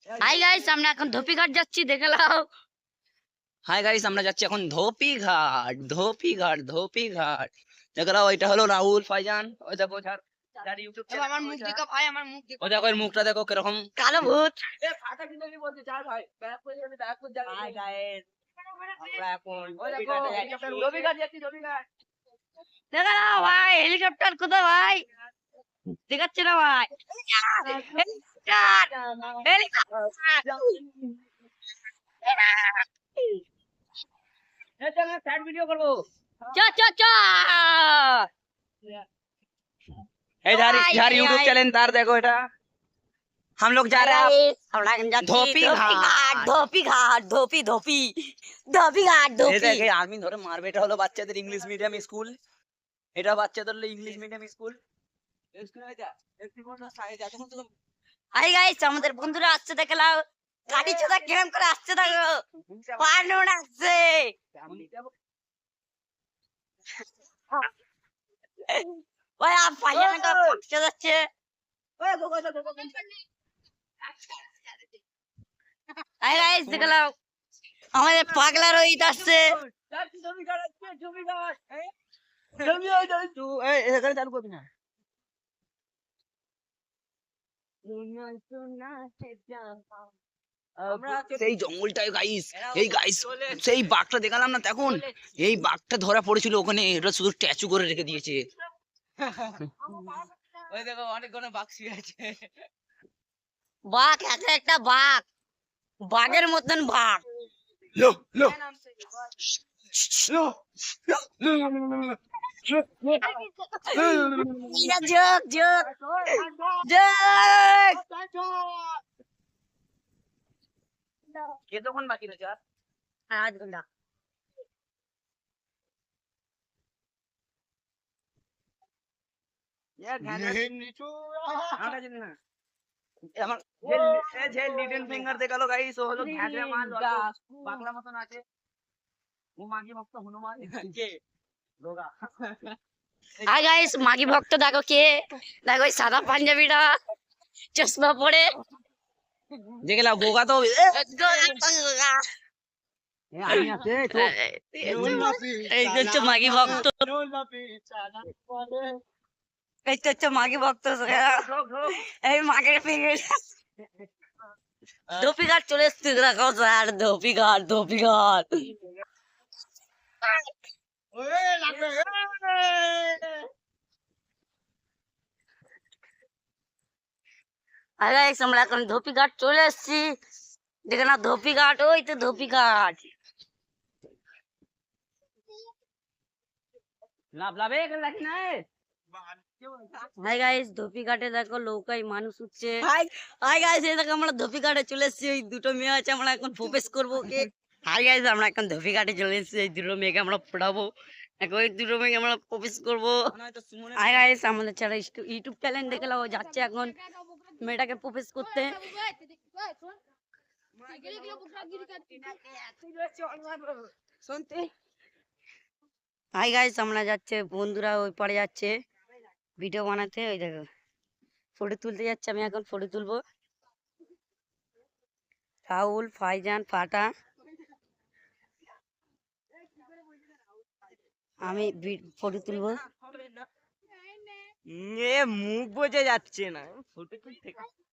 Hi guys, আমরা এখন ধোপিঘাট যাচ্ছি, দেখে নাও। হাই গাইস, আমরা যাচ্ছি এখন ধোপিঘাট। দেখো ওইটা হলো রাহুল ফাইজান। ওই দেখো যার ইউটিউব চ্যানেল। আমার মুখ দেখো ভাই, আমার মুখ দেখো। ওই দেখো এর মুখটা দেখো কিরকম কালো ভূত। এ ফাটা কিন্তু কি বলছিস আর ভাই ব্যাক করে যাবে, ব্যাক করে যাবে। হাই গাইস, আমরা এখন ধোপিঘাট যাচ্ছি। দেখে নাও ভাই, হেলিকপ্টার কোথায় ভাই? দেখাচ্ছে না ভাই। Helicopter, helicopter. স্যাড ভিডিও করবো। চ চ চ। এই যার ইউটিউব চ্যানেল তার দেখো এটা। हम लोग जा रहे हैं আমরা এখন যাচ্ছি ধোপিঘাট। ধোপিঘাট, ধোপিঘাট। এই দেখ এই আর্মি ধরে মারবে। এটা হলো বাচ্চাদের ইংলিশ মিডিয়াম স্কুল। এটা বাচ্চাদের হলো English medium school. Hi guys, আমাদের বন্ধুরা আসছে, দেখে নাও। গাড়ি চোদা কেমন করে আসছে দেখো। পানুন আসছে। ভাই আপ পাইয়া না পড়তে যাচ্ছে। হাই গাইস, দেখে নাও, আমাদের পাগলা রোহিত আসছে। সেই জঙ্গলটায় গাইস, এই গাইস সেই বাঘটা দেখালাম না তখন, এই বাঘটা ধরা পড়েছিল ওখানে। এটা শুধু স্ট্যাচু করে রেখে দিয়েছে। ওই দেখো অনেকগুলো বাঘ শুয়ে আছে। বাঘ, একটা বাঘ, বাঘের মতন বাঘ। লো লো যোগ যোগ যোগ। কতক্ষণ বাকি রয়েছে আর? 8 ঘন্টা। আমার যে লিটল ফিঙ্গার দেখালো গাইস, ও হলো ঘ্যাঁচড়া মাল, পাগলা মতন আছে। ও মাগি ভক্ত হনুমান কে রোগা। হাই গাইস, মাগি ভক্ত দেখো কে। দেখো ওই সাদা পাঞ্জাবিটা, চশমা পরে। দেখে লাও বোকা তো আমি আছে তো। এই হচ্ছে মাগি ভক্ত, এই তো হচ্ছে মাগি ভক্ত। এই মাগের ফিঙ্গে ধোপিঘাট চলে এসছি, দেখো স্যার। ধোপিঘাট। হাই গাইস, আমরা এখন ধোপিঘাট চলে এসছি, দেখে না ধোপিঘাট, ওই তো ধোপিঘাট। লাভে লাখি না। হাই গাইস, ধোপিঘাটে দেখো নৌকায় মানুষ উঠছে। হাই গাইস, এই দেখো আমরা ধোপিঘাটে চলে এসেছি। ওই দুটো মেয়ে আছে, আমরা এখন প্রবেশ করবো ওকে। হাই গাইস, আমরা এখন ধোপিঘাটে চলে এসেছি। এই দুটো মেয়েকে আমরা পড়াবো, এখন ওই দুটো মেয়েকে আমরা প্রবেশ করবো। হাই গাইস, আমাদের চ্যানেল ইউটিউব চ্যানেল দেখে নাও, যাচ্ছে এখন মেয়েটাকে প্রবেশ করতে। হাই গাইস, আমরা যাচ্ছে, বন্ধুরা ওই পারে যাচ্ছে ভিডিও বানাতে। ওই দেখো ফটো তুলতে যাচ্ছে, আমি এখন ফটো তুলবো। রাহুল ফাইজান ফাটা, আমি ফটো তুলবো। মুখ বোঝা যাচ্ছে না ফটো তুলতে।